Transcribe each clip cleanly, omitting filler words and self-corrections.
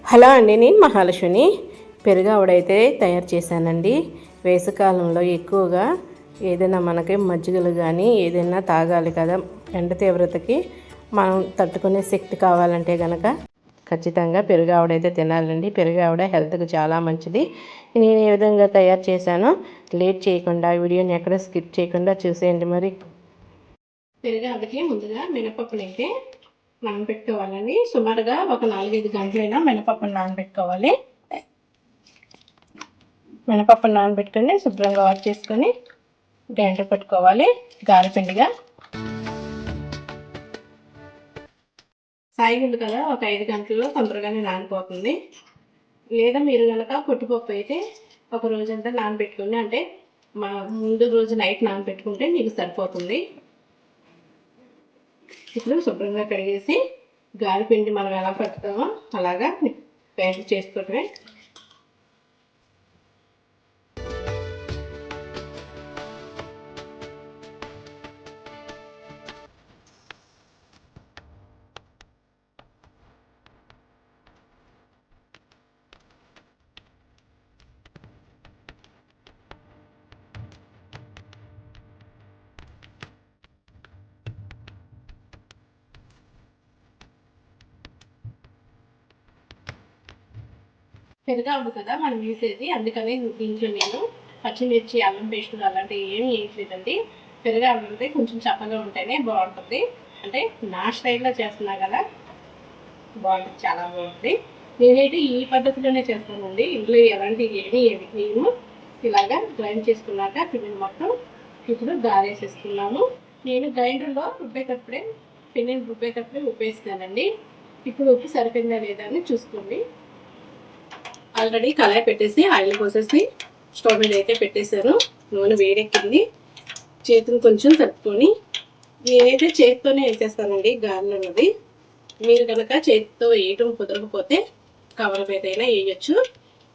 Hello అండి, నేను మహాలక్ష్మిని. పెరుగు ఆవిడైతే తయారు చేశానండి. వేసవికాలంలో ఎక్కువగా ఏదైనా మనకి మజ్జిగలు కానీ ఏదైనా తాగాలి కదా, ఎండ తీవ్రతకి మనం తట్టుకునే శక్తి కావాలంటే కనుక ఖచ్చితంగా పెరుగు ఆవిడైతే తినాలండి. పెరుగు ఆవిడ హెల్త్కి చాలా మంచిది. నేను ఏ విధంగా తయారు చేశానో లేట్ చేయకుండా వీడియోని ఎక్కడ స్కిప్ చేయకుండా చూసేయండి. మరి పెరుగు ఆవిడకి ముందుగా మినపప్పునైతే నానబెట్టుకోవాలండి. సుమారుగా ఒక 4-5 గంటలైనా మినపప్పును నానబెట్టుకోవాలి. మినపప్పును నానబెట్టుకొని శుభ్రంగా వాష్ చేసుకొని గ్రైండర్ పెట్టుకోవాలి. గారెపిండిగా సాయిగుండు కదా, ఒక 5 గంటల్లో తొందరగానే నానిపోతుంది. లేదా మీరు కనుక పొట్టుపప్పు అయితే ఒక రోజంతా నానబెట్టుకుని, అంటే ముందు రోజు నైట్ నానబెట్టుకుంటే మీకు సరిపోతుంది. ఇప్పుడు శుభ్రంగా కడిగేసి గారెపిండి మనం ఎలా పట్టుతామో అలాగా పేస్ట్ చేసుకోవటమే. పెరుగు అవ్వదు కదా మనం వేసేది, అందుకని దీంట్లో నేను పచ్చిమిర్చి, అల్లం పేస్ట్ అలాంటివి ఏమి వేయట్లేదండి. పెరుగు అవ్వదంటే కొంచెం చప్పగా ఉంటేనే బాగుంటుంది. అంటే నా స్టైల్లో చేస్తున్నా కదా, బాగుంటుంది, చాలా బాగుంటుంది. నేనైతే ఈ పద్ధతిలోనే చేస్తానండి. ఇంట్లో ఎలాంటి ఏమి నేను ఇలాగా గ్రైండ్ చేసుకున్నాక పిండిని మొత్తం ఇప్పుడు గారేసేసుకున్నాను. నేను గ్రైండర్లో రుబ్బేటప్పుడే ఉప్పు వేస్తానండి. ఇప్పుడు ఉప్పు సరిపోయిందా లేదా అని చూసుకోండి. ఆల్రెడీ కళాయి పెట్టేసి ఆయిల్ పోసేసి స్టవ్ మీద అయితే పెట్టేశాను. నూనె వేడెక్కింది. చేతిని కొంచెం తట్టుకొని నేనైతే చేతితోనే వేసేస్తానండి గారెలు అన్నది. మీరు కనుక చేతితో వేయటం కుదరకపోతే కవర్ మీద అయినా వేయచ్చు.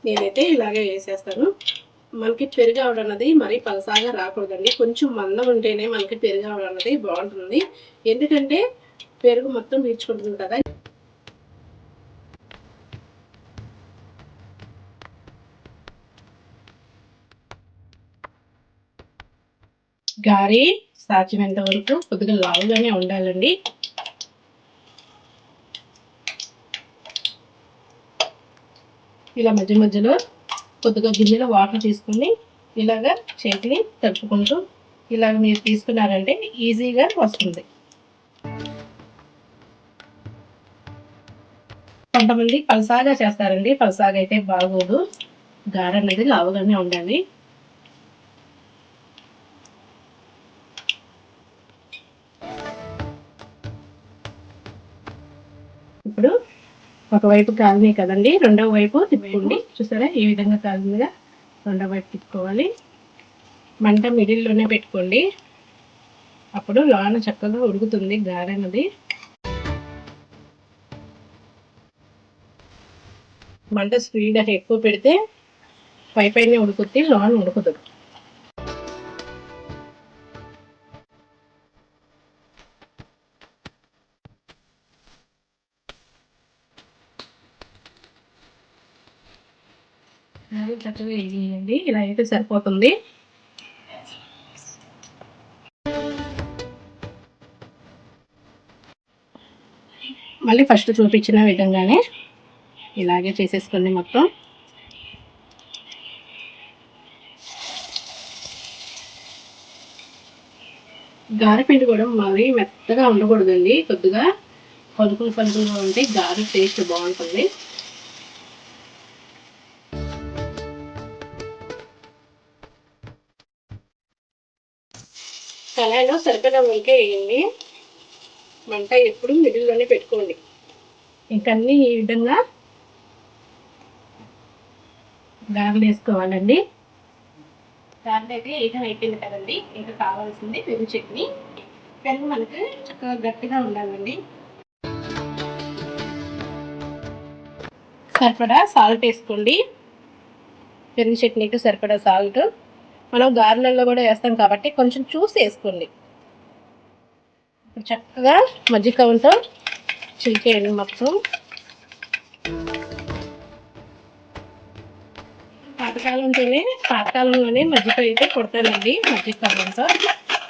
నేనైతే ఇలాగే వేసేస్తాను. మనకి పెరుగు ఆవిడ అన్నది మరీ పలసాగా రాకూడదండి. కొంచెం మందం ఉంటేనే మనకి పెరుగు ఆవిడ అన్నది బాగుంటుంది. ఎందుకంటే పెరుగు మొత్తం పీల్చుకుంటుంది కదా. గారి సాధ్యమైనంత వరకు కొద్దిగా లావుగానే ఉండాలండి. ఇలా మధ్య మధ్యలో కొద్దిగా గిన్నెలో వాటర్ తీసుకుని ఇలాగా చేతిని తడుపుకుంటూ ఇలాగ మీరు తీసుకున్నారంటే ఈజీగా వస్తుంది. కొంతమంది పలసాగా చేస్తారండి. పలసాగా అయితే బాగోదు. గారె అనేది లావుగానే ఉండాలి. ఇప్పుడు ఒకవైపు కాలినాయి కదండి, రెండవ వైపు తిప్పుకోండి. చూసారా ఈ విధంగా కాలిందిగా, రెండవ వైపు తిప్పుకోవాలి. మంట మిడిల్లోనే పెట్టుకోండి. అప్పుడు లోన చక్కగా ఉడుకుతుంది గారె అన్నది. మంట స్పీడ్ ఎక్కువ పెడితే పైపైనే ఉడుకుద్ది, లోన ఉడుకుతుంది. చక్కగా వేయండి. ఇలా అయితే సరిపోతుంది. మళ్ళీ ఫస్ట్ చూపించిన విధంగానే ఇలాగే చేసేసుకోండి మొత్తం. గారెపిండి కూడా మరీ మెత్తగా ఉండకూడదండి. కొద్దిగా పలుకులుగా ఉంటే గారె టేస్ట్ బాగుంటుంది. కళాయిలో సరిపడా వంక వేయండి. మంట ఎప్పుడు మిడిల్లోనే పెట్టుకోండి. ఇంకన్నీ ఈ విధంగా గారెలు వేసుకోవాలండి. గారెలు అయితే వేయడం అయిపోయింది కదండి. ఇంకా కావాల్సింది పెరుగు చట్నీ. పెరుగు మనకు చక్కగా గట్టిగా ఉండాలండి. సరిపడా సాల్ట్ వేసుకోండి. పెరుగు చట్నీకి సరిపడా సాల్ట్. మనం గారెలలో కూడా వేస్తాం కాబట్టి కొంచెం చూసి వేసుకోండి. చక్కగా మజ్జిగ కవంతో చిలికేయండి మొత్తం. పాతకాలంలోనే మజ్జిగ అయితే కొడతానండి, మజ్జిగ కాలంతో.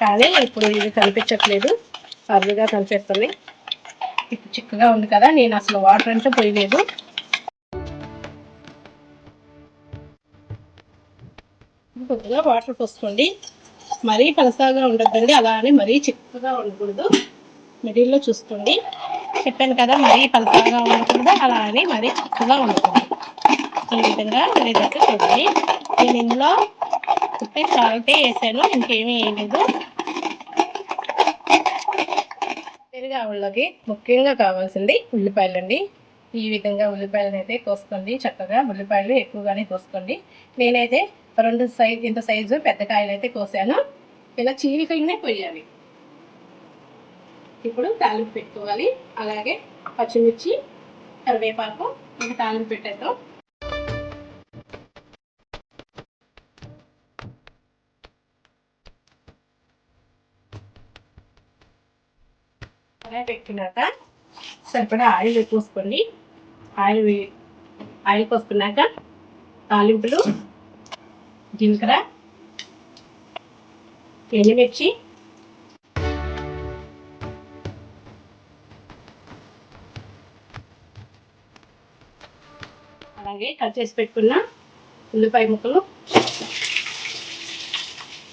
కానీ ఇప్పుడు ఇది కనిపించట్లేదు, అరుదుగా కనిపిస్తుంది. ఇప్పుడు చిక్కగా ఉంది కదా, నేను అసలు వాటర్ అంటే పోయలేదు. కొద్దిగా వాటర్ పోసుకోండి. మరీ పలసాగా ఉండద్దండి, అలా అని మరీ చిక్కగా ఉండకూడదు, మిడిల్లో చూసుకోండి. చెప్పాను కదా, మరీ పలసాగా ఉండకూడదు, అలా అని మరీ చిక్కగా ఉండకూడదు. ఈ విధంగా ఉండేటట్టు చూడండి. నేను ఇందులో ఉప్పు సాల్టే వేసాను, ఇంకేమీ వేయలేదు. పెరుగావుల్లోకి ముఖ్యంగా కావాల్సింది ఉల్లిపాయలండి. ఈ విధంగా ఉల్లిపాయలను అయితే కోసుకోండి, చక్కగా ఉల్లిపాయలు ఎక్కువగానే కోసుకోండి. నేనైతే ఇంత సైజు పెద్ద కాయలు అయితే కోసాను. ఇలా చీలికలనే కొయ్యాలి. ఇప్పుడు తాలింపు పెట్టుకోవాలి. అలాగే పచ్చిమిర్చి, కరివేపాకు ఇంకా తాలింపు పెట్టేద్దాం. అలా పెట్టినాక సరిపడా ఆయిల్ పోసుకోండి. ఆయిల్ పోసుకున్నాక తాలింపులు, జీలకర్ర, ఎండుమిర్చి, అలాగే కట్ చేసి పెట్టుకున్న ఉల్లిపాయ ముక్కలు,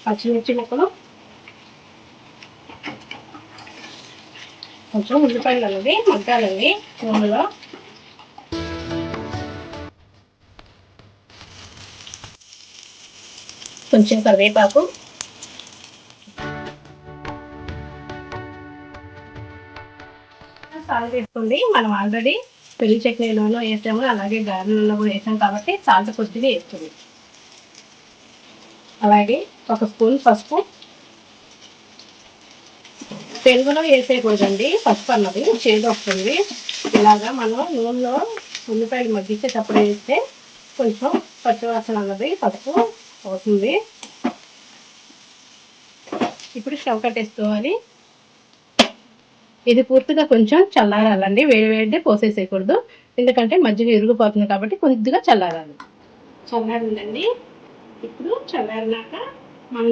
పచ్చిమిర్చి ముక్కలు, కొంచెం ఉల్లిపాయలు అనేది మగ్గాలండి నూనెలో. కొంచెం కరివేపాకు, సాల్ట్ వేసుకోండి. మనం ఆల్రెడీ పెళ్లి చట్నీలోనూ వేసాము, అలాగే గారెలలో కూడా వేసాం కాబట్టి సాల్ట్ కొద్దిగా వేస్తుంది. అలాగే 1 స్పూన్ పసుపు. పెరుగులో వేసేయకూడదండి పసుపు అన్నది, చేదు వస్తుంది. ఇలాగా మనం నూనెలో ఉల్లిపాయలు మగ్గించేటప్పుడు వేస్తే కొంచెం పచ్చివాసన అన్నది పసుపు అవుతుంది. ఇప్పుడు స్టవ్ కట్టేసుకోవాలి. ఇది పూర్తిగా కొంచెం చల్లారాలండి, వేడి పోసేసేయకూడదు, ఎందుకంటే మజ్జిగ ఇరిగిపోతుంది కాబట్టి కొద్దిగా చల్లారాలి. చల్లారిందండి. ఇప్పుడు చల్లారినాక మనం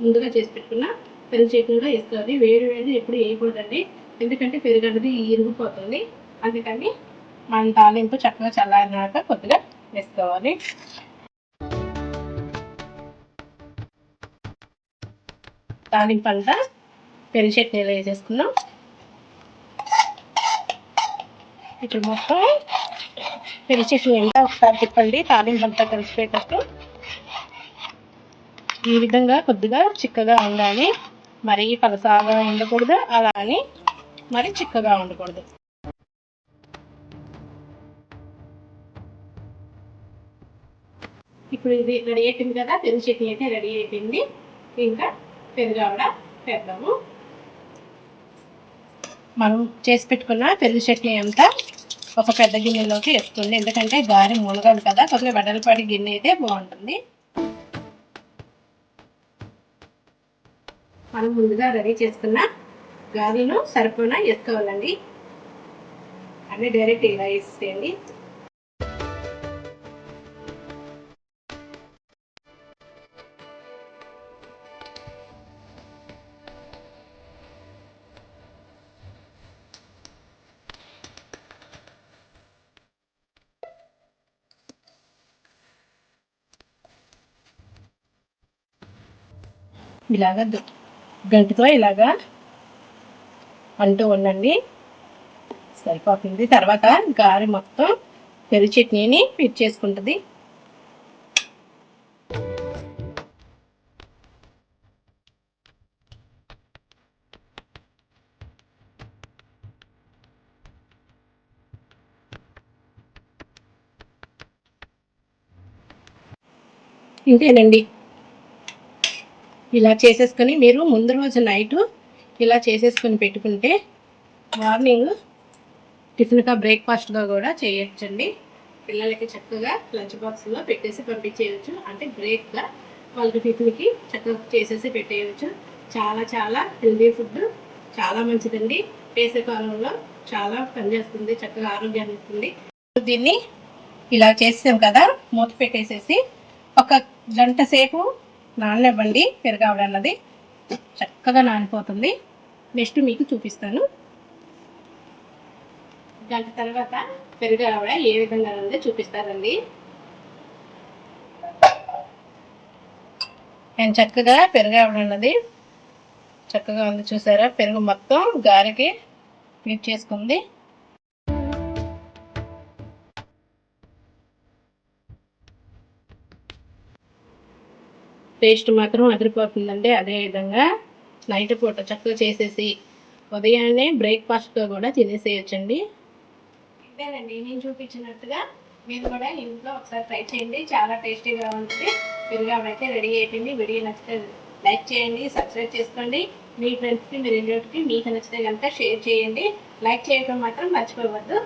ముందుగా చేసి పెట్టుకున్న పెరుగు చట్నీలో వేసుకోవాలి. వేడి ఎప్పుడు వేయకూడదండి, ఎందుకంటే పెరుగు అనేది ఇరిగిపోతుంది. అందుకని మనం తాలింపు చక్కగా చల్లారినాక కొద్దిగా వేసుకోవాలి. తాలింపు అంతా పెరుగు చట్నీలో వేసేసుకున్నాం. ఇప్పుడు మొత్తం పెరుగు చట్నీ అంతా ఒకసారి తిప్పండి, తాలింపు అంతా కలిసిపోయేటట్టు. ఈ విధంగా కొద్దిగా చిక్కగా ఉండాలి, మరీ పలసాగా ఉండకూడదు, అలా అని మరి చిక్కగా ఉండకూడదు. ఇప్పుడు ఇది రెడీ అయిపోయింది కదా, పెరుగు చట్నీ అయితే రెడీ అయిపోయింది. ఇంకా పెరుగావడ పెడదాము. మనం చేసి పెట్టుకున్న పెరుగు చట్నీ అంతా ఒక పెద్ద గిన్నెలోకి వేసుకోండి, ఎందుకంటే గారె మునగాలి కదా, కొద్దిగా వెడల్పాటి గిన్నె అయితే బాగుంటుంది. మనం ముందుగా రెడీ చేసుకున్న గారెలు సరిపోనా వేసుకోవాలండి, అన్నీ డైరెక్ట్ ఇలా వేసేయండి. ఇలాగా గంటితో ఇలాగా అంటూ ఉండండి, సరిపోతుంది. తర్వాత గారె మొత్తం పెరుగు చట్నీని పిచ్చేసుకుంటుంది. ఇంతేనండి, ఇలా చేసేసుకొని మీరు ముందు రోజు నైటు ఇలా చేసేసుకొని పెట్టుకుంటే మార్నింగ్ టిఫిన్గా బ్రేక్ఫాస్ట్గా కూడా చేయొచ్చండి. పిల్లలకి చక్కగా లంచ్ బాక్స్లో పెట్టేసి పంపించేయచ్చు, అంటే బ్రేక్గా వాళ్ళకి టిఫిన్కి చక్కగా చేసేసి పెట్టేయచ్చు. చాలా హెల్దీ ఫుడ్, చాలా మంచిదండి. వేసవికాలంలో చాలా పనిచేస్తుంది, చక్కగా ఆరోగ్యాన్ని ఇస్తుంది. దీన్ని ఇలా చేసాం కదా, మూత పెట్టేసేసి ఒక గంట సేపు నాననివ్వండి. పెరుగావిడ అన్నది చక్కగా నానిపోతుంది. నెక్స్ట్ మీకు చూపిస్తాను. గంట తర్వాత పెరుగావిడ ఏ విధంగా ఉందో చూపిస్తారండి. నేను చక్కగా పెరుగావిడ అన్నది చక్కగా ఉంది చూసారా. పెరుగు మొత్తం గారెకి మిక్స్ చేసుకుంది. టేస్ట్ మాత్రం అదిరిపోతుందండి. అదేవిధంగా నైట్ పూట చక్కగా చేసేసి ఉదయాన్నే బ్రేక్ఫాస్ట్గా కూడా తినేసేయచ్చండి. ఇదేనండి నేను చూపించినట్టుగా మీరు కూడా ఇంట్లో ఒకసారి ట్రై చేయండి. చాలా టేస్టీగా ఉంటుంది. పెరుగావిడ అయితే రెడీ అయిపోయింది. వీడియో నచ్చితే లైక్ చేయండి, సబ్స్క్రైబ్ చేసుకోండి. మీ ఫ్రెండ్స్కి మీ రిలేటివ్కి మీకు నచ్చితే కనుక షేర్ చేయండి. లైక్ చేయడం మాత్రం మర్చిపోవద్దు.